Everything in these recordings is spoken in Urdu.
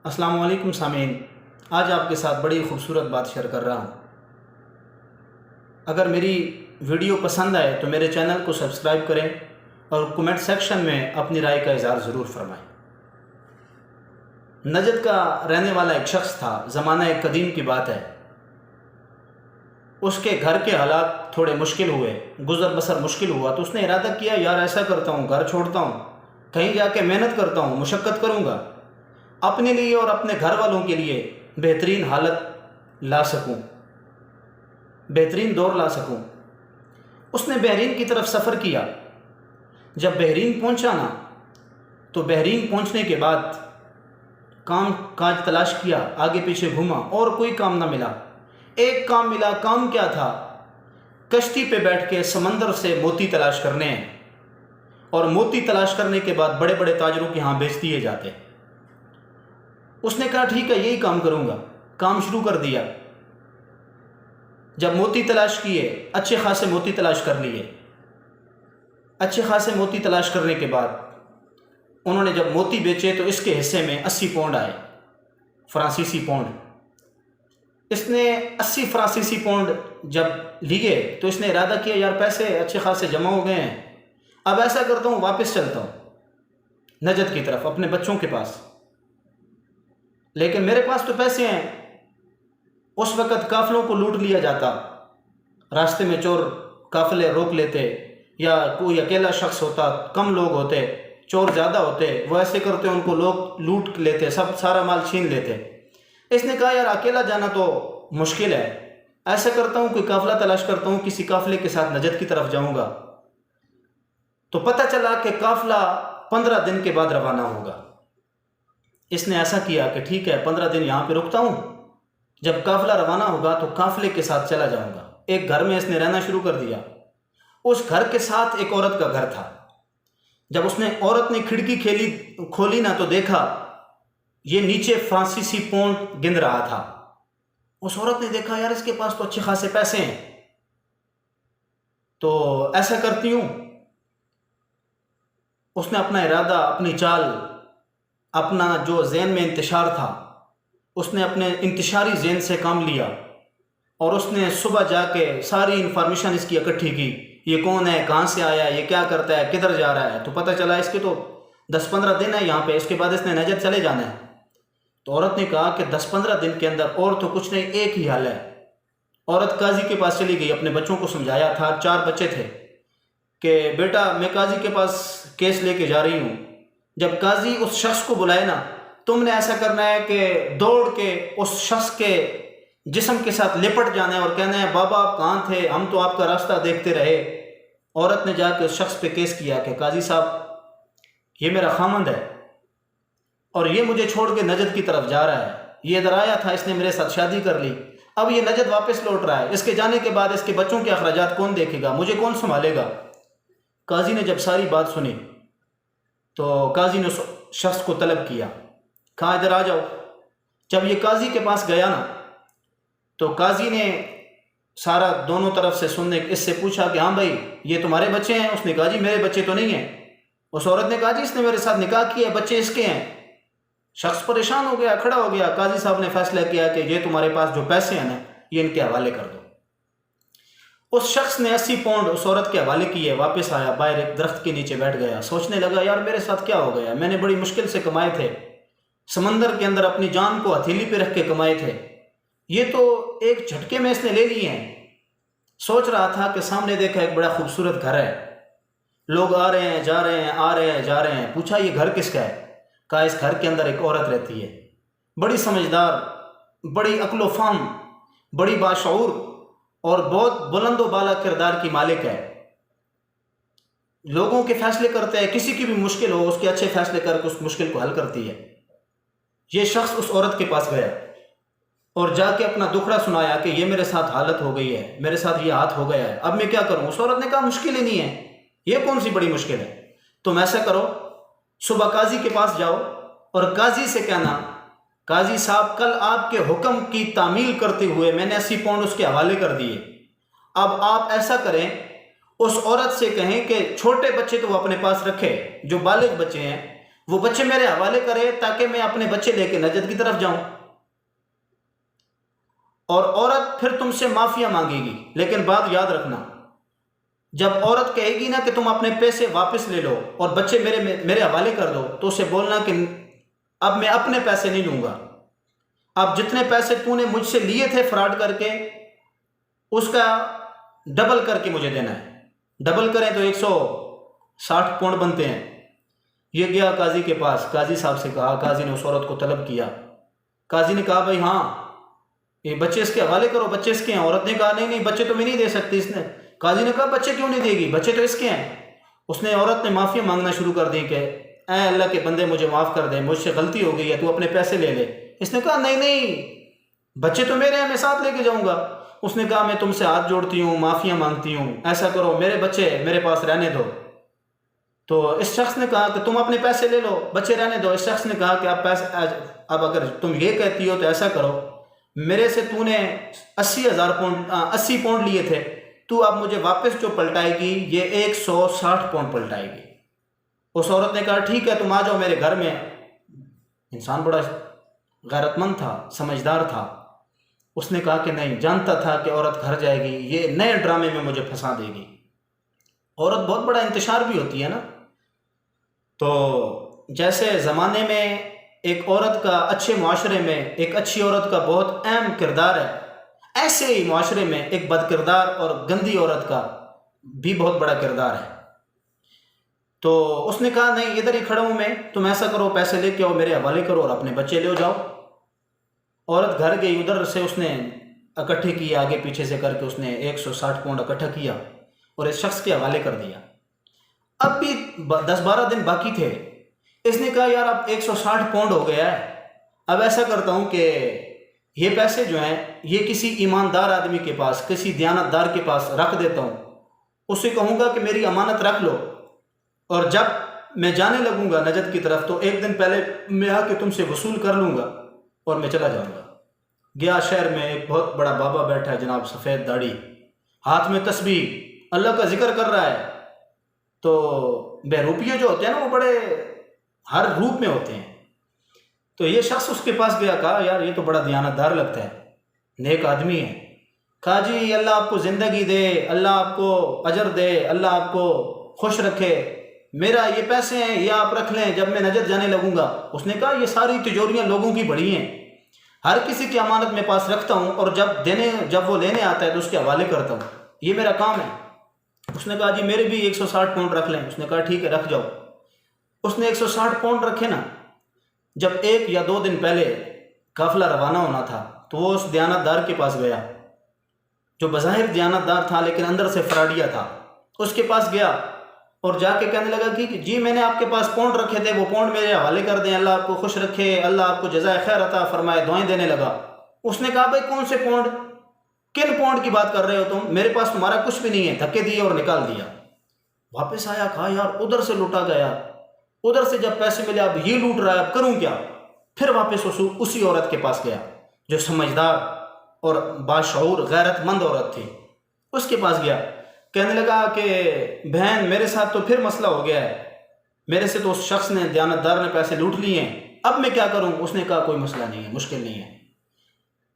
السلام علیکم سامعین، آج آپ کے ساتھ بڑی خوبصورت بات شیئر کر رہا ہوں۔ اگر میری ویڈیو پسند آئے تو میرے چینل کو سبسکرائب کریں اور کمنٹ سیکشن میں اپنی رائے کا اظہار ضرور فرمائیں۔ نجد کا رہنے والا ایک شخص تھا، زمانہ قدیم کی بات ہے۔ اس کے گھر کے حالات تھوڑے مشکل ہوئے، گزر بسر مشکل ہوا تو اس نے ارادہ کیا یار ایسا کرتا ہوں، گھر چھوڑتا ہوں، کہیں جا کے محنت کرتا ہوں، مشقت کروں گا، اپنے لیے اور اپنے گھر والوں کے لیے بہترین حالت لا سکوں، بہترین دور لا سکوں۔ اس نے بحرین کی طرف سفر کیا۔ جب بحرین پہنچا نا تو بحرین پہنچنے کے بعد کام کاج تلاش کیا، آگے پیچھے گھوما اور کوئی کام نہ ملا۔ ایک کام ملا، کام کیا تھا؟ کشتی پہ بیٹھ کے سمندر سے موتی تلاش کرنے ہیں، اور موتی تلاش کرنے کے بعد بڑے بڑے تاجروں کے ہاں بیچ دیے جاتے۔ اس نے کہا ٹھیک ہے یہی کام کروں گا، کام شروع کر دیا۔ جب موتی تلاش کیے، اچھے خاصے موتی تلاش کر لیے۔ اچھے خاصے موتی تلاش کرنے کے بعد انہوں نے جب موتی بیچے تو اس کے حصے میں 80 پاؤنڈ آئے، فرانسیسی پاؤنڈ۔ اس نے 80 فرانسیسی پاؤنڈ جب لیے تو اس نے ارادہ کیا یار پیسے اچھے خاصے جمع ہو گئے ہیں، اب ایسا کرتا ہوں واپس چلتا ہوں نجد کی طرف، اپنے بچوں کے پاس۔ لیکن میرے پاس تو پیسے ہیں۔ اس وقت قافلوں کو لوٹ لیا جاتا، راستے میں چور قافلے روک لیتے، یا کوئی اکیلا شخص ہوتا، کم لوگ ہوتے، چور زیادہ ہوتے، وہ ایسے کرتے ان کو لوگ لوٹ لیتے، سارا مال چھین لیتے۔ اس نے کہا یار اکیلا جانا تو مشکل ہے، ایسا کرتا ہوں کوئی قافلہ تلاش کرتا ہوں، کسی قافلے کے ساتھ نجد کی طرف جاؤں گا۔ تو پتہ چلا کہ قافلہ 15 دن کے بعد روانہ ہوگا۔ اس نے ایسا کیا کہ ٹھیک ہے 15 دن یہاں پہ رکتا ہوں، جب قافلہ روانہ ہوگا تو قافلے کے ساتھ چلا جاؤں گا۔ ایک گھر میں اس نے رہنا شروع کر دیا۔ اس گھر کے ساتھ ایک عورت کا گھر تھا۔ جب عورت نے کھڑکی کھولی نا تو دیکھا یہ نیچے فرانسیسی پاؤنڈ گن رہا تھا۔ اس عورت نے دیکھا یار اس کے پاس تو اچھے خاصے پیسے ہیں، تو ایسا کرتی ہوں۔ اس نے اپنا ارادہ، اپنی چال، اپنا جو ذہن میں انتشار تھا، اس نے اپنے انتشاری ذہن سے کام لیا، اور اس نے صبح جا کے ساری انفارمیشن اس کی اکٹھی کی، یہ کون ہے، کہاں سے آیا، یہ کیا کرتا ہے، کدھر جا رہا ہے۔ تو پتہ چلا اس کے تو 10-15 دن ہے یہاں پہ، اس کے بعد اس نے نجد چلے جانا ہے۔ تو عورت نے کہا کہ 10-15 دن کے اندر اور تو کچھ نہیں، ایک ہی حل ہے۔ عورت قاضی کے پاس چلی گئی، اپنے بچوں کو سمجھایا تھا، 4 بچے تھے، کہ بیٹا میں قاضی کے پاس کیس لے کے جا رہی ہوں۔ جب قاضی اس شخص کو بلائے نا، تم نے ایسا کرنا ہے کہ دوڑ کے اس شخص کے جسم کے ساتھ لپٹ جانا ہے اور کہنا ہے بابا آپ کہاں تھے، ہم تو آپ کا راستہ دیکھتے رہے۔ عورت نے جا کے اس شخص پہ کیس کیا کہ قاضی صاحب یہ میرا خامند ہے اور یہ مجھے چھوڑ کے نجد کی طرف جا رہا ہے، یہ ادھر آیا تھا، اس نے میرے ساتھ شادی کر لی، اب یہ نجد واپس لوٹ رہا ہے، اس کے جانے کے بعد اس کے بچوں کے اخراجات کون دیکھے گا، مجھے کون سنبھالے گا۔ قاضی نے جب ساری بات سنی تو قاضی نے اس شخص کو طلب کیا، کہا ادھر آ جاؤ۔ جب یہ قاضی کے پاس گیا نا تو قاضی نے سارا دونوں طرف سے سننے، اس سے پوچھا کہ ہاں بھائی یہ تمہارے بچے ہیں؟ اس نے کہا جی میرے بچے تو نہیں ہیں۔ اس عورت نے کہا جی اس نے میرے ساتھ نکاح کیا ہے، بچے اس کے ہیں۔ شخص پریشان ہو گیا، کھڑا ہو گیا۔ قاضی صاحب نے فیصلہ کیا کہ یہ تمہارے پاس جو پیسے ہیں نا یہ ان کے حوالے کر دو۔ اس شخص نے 80 پاؤنڈ اس عورت کے حوالے کیے، واپس آیا، باہر ایک درخت کے نیچے بیٹھ گیا، سوچنے لگا یار میرے ساتھ کیا ہو گیا، میں نے بڑی مشکل سے کمائے تھے، سمندر کے اندر اپنی جان کو ہتھیلی پہ رکھ کے کمائے تھے، یہ تو ایک جھٹکے میں اس نے لے لیے ہیں۔ سوچ رہا تھا کہ سامنے دیکھا ایک بڑا خوبصورت گھر ہے، لوگ آ رہے ہیں جا رہے ہیں، آ رہے ہیں جا رہے ہیں۔ پوچھا یہ گھر کس کا ہے؟ کہا اس گھر کے اندر ایک عورت رہتی ہے، بڑی سمجھدار، بڑی عقل و فہم، بڑی باشعور اور بہت بلند و بالا کردار کی مالک ہے، لوگوں کے فیصلے کرتے ہیں، کسی کی بھی مشکل ہو اس کے اچھے فیصلے کر کے اس مشکل کو حل کرتی ہے۔ یہ شخص اس عورت کے پاس گیا اور جا کے اپنا دکھڑا سنایا کہ یہ میرے ساتھ حالت ہو گئی ہے، میرے ساتھ یہ ہاتھ ہو گیا ہے، اب میں کیا کروں؟ اس عورت نے کہا مشکل ہی نہیں ہے، یہ کون سی بڑی مشکل ہے، تم ایسا کرو صبح قاضی کے پاس جاؤ اور قاضی سے کہنا قاضی صاحب کل آپ کے حکم کی تعمیل کرتے ہوئے میں نے 80 پاؤنڈ اس کے حوالے کر دیے، اب آپ ایسا کریں اس عورت سے کہیں کہ چھوٹے بچے تو وہ اپنے پاس رکھے، جو بالغ بچے ہیں وہ بچے میرے حوالے کرے تاکہ میں اپنے بچے لے کے نجد کی طرف جاؤں. اور عورت پھر تم سے معافیا مانگے گی، لیکن بات یاد رکھنا، جب عورت کہے گی نا کہ تم اپنے پیسے واپس لے لو اور بچے میرے حوالے کر دو، تو اسے بولنا کہ اب میں اپنے پیسے نہیں لوں گا، اب جتنے پیسے تو نے مجھ سے لیے تھے فراڈ کر کے اس کا ڈبل کر کے مجھے دینا ہے. ڈبل کریں تو 160 پاؤنڈ بنتے ہیں. یہ گیا قاضی کے پاس، قاضی صاحب سے کہا، قاضی نے اس عورت کو طلب کیا. قاضی نے کہا بھائی ہاں یہ بچے اس کے حوالے کرو، بچے اس کے ہیں. عورت نے کہا نہیں نہیں بچے تو میں نہیں دے سکتی. اس نے قاضی نے کہا بچے کیوں نہیں دے گی، بچے تو اس کے ہیں. عورت نے معافی مانگنا شروع کر دی کہ اے اللہ کے بندے مجھے معاف کر دے، مجھ سے غلطی ہو گئی ہے، تو اپنے پیسے لے لے. اس نے کہا نہیں نہیں بچے تو میرے ہیں، میں ساتھ لے کے جاؤں گا. اس نے کہا میں تم سے ہاتھ جوڑتی ہوں، معافیاں مانگتی ہوں، ایسا کرو میرے بچے میرے پاس رہنے دو. تو اس شخص نے کہا کہ تم اپنے پیسے لے لو، بچے رہنے دو. اس شخص نے کہا کہ اب اگر تم یہ کہتی ہو تو ایسا کرو، میرے سے تو نے 80 پاؤنڈ لیے تھے، تو اب مجھے واپس جو پلٹائے گی یہ 160 پاؤنڈ پلٹائے گی. اس عورت نے کہا ٹھیک ہے تم آ جاؤ میرے گھر میں. انسان بڑا غیرت مند تھا، سمجھدار تھا. اس نے کہا کہ نہیں، جانتا تھا کہ عورت گھر جائے گی، یہ نئے ڈرامے میں مجھے پھنسا دے گی. عورت بہت بڑا انتشار بھی ہوتی ہے نا. تو جیسے زمانے میں ایک عورت کا اچھے معاشرے میں ایک اچھی عورت کا بہت اہم کردار ہے، ایسے ہی معاشرے میں ایک بد کردار اور گندی عورت کا بھی بہت بڑا کردار ہے. تو اس نے کہا نہیں ادھر ہی کھڑا ہوں میں، تم ایسا کرو پیسے لے کے آؤ میرے حوالے کرو اور اپنے بچے لے جاؤ. عورت گھر گئی، ادھر سے اس نے اکٹھے کی، آگے پیچھے سے کر کے اس نے 160 پاؤنڈ اکٹھا کیا اور اس شخص کے حوالے کر دیا. اب بھی 10-12 دن باقی تھے. اس نے کہا یار اب 160 پاؤنڈ ہو گیا ہے، اب ایسا کرتا ہوں کہ یہ پیسے جو ہیں یہ کسی ایماندار آدمی کے پاس، کسی دیانت دار کے پاس رکھ دیتا ہوں. اسے کہوں گا کہ میری امانت رکھ لو، اور جب میں جانے لگوں گا نجد کی طرف تو ایک دن پہلے میں آ کے تم سے وصول کر لوں گا اور میں چلا جاؤں گا. گیا شہر میں، ایک بہت بڑا بابا بیٹھا ہے جناب، سفید داڑھی، ہاتھ میں تسبیح، اللہ کا ذکر کر رہا ہے. تو بے روپیے جو ہوتے ہیں نا وہ بڑے ہر روپ میں ہوتے ہیں. تو یہ شخص اس کے پاس گیا، کہا یار یہ تو بڑا دیانت دار لگتا ہے، نیک آدمی ہے. کہا جی اللہ آپ کو زندگی دے، اللہ آپ کو اجر دے، اللہ آپ کو خوش رکھے، میرا یہ پیسے ہیں یہ آپ رکھ لیں جب میں نجد جانے لگوں گا. اس نے کہا یہ ساری تجوریاں لوگوں کی بڑی ہیں، ہر کسی کی امانت میں پاس رکھتا ہوں اور جب وہ لینے آتا ہے تو اس کے حوالے کرتا ہوں، یہ میرا کام ہے. اس نے کہا جی میرے بھی 160 پاؤنڈ رکھ لیں. اس نے کہا ٹھیک ہے رکھ جاؤ. اس نے 160 پاؤنڈ رکھے نا. جب 1 یا 2 دن پہلے قافلہ روانہ ہونا تھا تو وہ اس دیانت دار کے پاس گیا، جو بظاہر دیانت دار تھا لیکن اندر سے فراڈیا تھا. اس کے پاس گیا اور جا کے کہنے لگا کہ جی میں نے آپ کے پاس پاؤنڈ رکھے تھے، وہ پاؤنڈ میرے حوالے کر دیں، اللہ آپ کو خوش رکھے، اللہ آپ کو جزائے خیر عطا فرمائے، دعائیں دینے لگا. اس نے کہا بھائی کون سے پاؤنڈ، کن پاؤنڈ کی بات کر رہے ہو تم، میرے پاس تمہارا کچھ بھی نہیں ہے. دھکے دیے اور نکال دیا. واپس آیا، کہا یار ادھر سے لوٹا گیا، ادھر سے جب پیسے ملے اب یہ لوٹ رہا ہے، اب کروں کیا. پھر واپس اسی عورت کے پاس گیا جو سمجھدار اور باشعور غیرت مند عورت تھی. اس کے پاس گیا، کہنے لگا کہ بہن میرے ساتھ تو پھر مسئلہ ہو گیا ہے، میرے سے تو اس شخص نے دیانت دار نے پیسے لوٹ لیے ہیں، اب میں کیا کروں. اس نے کہا کوئی مسئلہ نہیں ہے، مشکل نہیں ہے.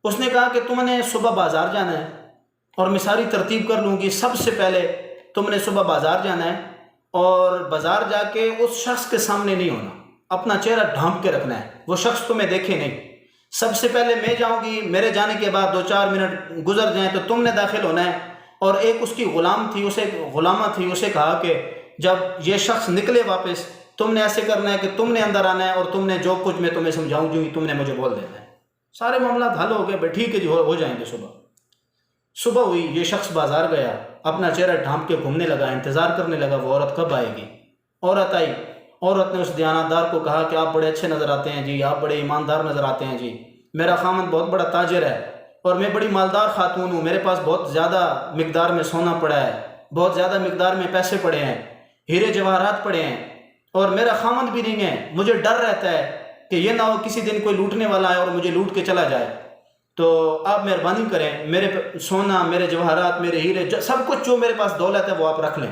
اس نے کہا کہ تم نے صبح بازار جانا ہے اور میں ساری ترتیب کر لوں گی. سب سے پہلے تم نے صبح بازار جانا ہے اور بازار جا کے اس شخص کے سامنے نہیں ہونا، اپنا چہرہ ڈھانپ کے رکھنا ہے، وہ شخص تمہیں دیکھے نہیں. سب سے پہلے میں جاؤں گی، میرے جانے کے بعد 2-4 منٹ گزر جائیں تو تم نے داخل ہونا ہے. اور ایک اس کی غلامہ تھی، اسے کہا کہ جب یہ شخص نکلے واپس تم نے ایسے کرنا ہے کہ تم نے اندر آنا ہے اور تم نے جو کچھ میں تمہیں سمجھاؤں گی تم نے مجھے بول دینا ہے. سارے معاملات حل ہو گئے. بھائی ٹھیک ہے جی ہو جائیں گے. صبح ہوئی، یہ شخص بازار گیا، اپنا چہرہ ڈھانپ کے گھومنے لگا، انتظار کرنے لگا وہ عورت کب آئے گی. عورت آئی. عورت نے اس دیانت دار کو کہا کہ آپ بڑے اچھے نظر آتے ہیں جی، آپ بڑے ایماندار نظر آتے ہیں جی، میرا خامند بہت بڑا تاجر ہے اور میں بڑی مالدار خاتون ہوں، میرے پاس بہت زیادہ مقدار میں سونا پڑا ہے، بہت زیادہ مقدار میں پیسے پڑے ہیں، ہیرے جواہرات پڑے ہیں، اور میرا خامند بھی نہیں ہے. مجھے ڈر رہتا ہے کہ یہ نہ ہو کسی دن کوئی لوٹنے والا ہے اور مجھے لوٹ کے چلا جائے. تو آپ مہربانی کریں، میرے سونا، میرے جواہرات، میرے ہیرے، سب کچھ جو میرے پاس دولت ہے وہ آپ رکھ لیں.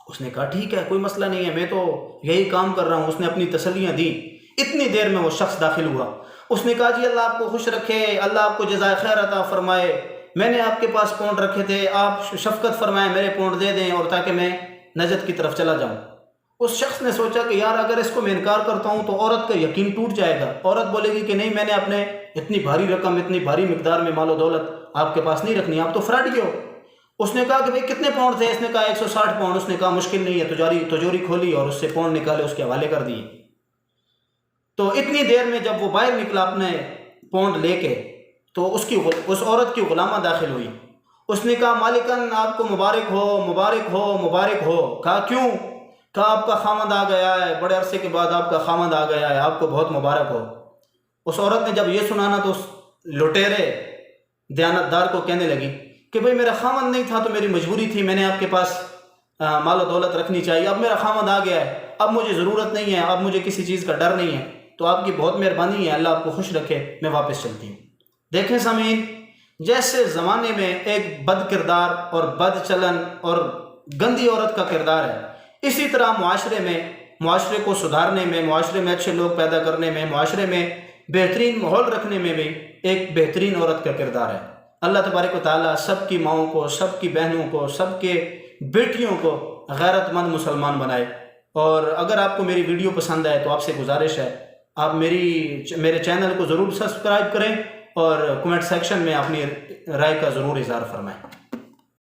اس نے کہا ٹھیک ہے کوئی مسئلہ نہیں ہے، میں تو یہی کام کر رہا ہوں۔ اس نے اپنی تسلیاں دیں۔ اتنی دیر میں وہ شخص داخل ہوا۔ اس نے کہا جی اللہ آپ کو خوش رکھے، اللہ آپ کو جزائے خیر عطا فرمائے، میں نے آپ کے پاس پونڈ رکھے تھے، آپ شفقت فرمائیں میرے پونڈ دے دیں اور تاکہ میں نجد کی طرف چلا جاؤں۔ اس شخص نے سوچا کہ یار اگر اس کو میں انکار کرتا ہوں تو عورت کا یقین ٹوٹ جائے گا، عورت بولے گی کہ نہیں میں نے اپنے اتنی بھاری رقم اتنی بھاری مقدار میں مال و دولت آپ کے پاس نہیں رکھنی، آپ تو فراڈی ہو۔ اس نے کہا کہ بھئی کتنے پاؤنڈ تھے؟ اس نے کہا 160 پاؤنڈ۔ اس نے کہا مشکل نہیں ہے، تجوری کھولی اور اس سے پاؤنڈ نکالے اس کے حوالے کر دیے۔ تو اتنی دیر میں جب وہ باہر نکلا اپنے پاؤنڈ لے کے تو اس عورت کی غلامہ داخل ہوئی۔ اس نے کہا مالکن آپ کو مبارک ہو مبارک ہو مبارک ہو۔ کہا کیوں؟ کہا آپ کا خامد آ گیا ہے، بڑے عرصے کے بعد آپ کا خامد آ گیا ہے، آپ کو بہت مبارک ہو۔ اس عورت نے جب یہ سنانا تو اس لٹیرے دیانتدار کو کہنے لگی کہ بھئی میرا خامد نہیں تھا تو میری مجبوری تھی، میں نے آپ کے پاس مال و دولت رکھنی چاہیے، اب میرا خامد آ گیا ہے، اب مجھے ضرورت نہیں ہے، اب مجھے کسی چیز کا ڈر نہیں ہے، تو آپ کی بہت مہربانی ہے، اللہ آپ کو خوش رکھے، میں واپس چلتی ہوں۔ دیکھیں سامعین، جیسے زمانے میں ایک بد کردار اور بد چلن اور گندی عورت کا کردار ہے، اسی طرح معاشرے کو سدھارنے میں، معاشرے میں اچھے لوگ پیدا کرنے میں، معاشرے میں بہترین ماحول رکھنے میں بھی ایک بہترین عورت کا کردار ہے۔ اللہ تبارک و تعالیٰ سب کی ماؤں کو، سب کی بہنوں کو، سب کے بیٹیوں کو غیرت مند مسلمان بنائے۔ اور اگر آپ کو میری ویڈیو پسند آئے تو آپ سے گزارش ہے آپ میرے چینل کو ضرور سبسکرائب کریں اور کمنٹ سیکشن میں اپنی رائے کا ضرور اظہار فرمائیں۔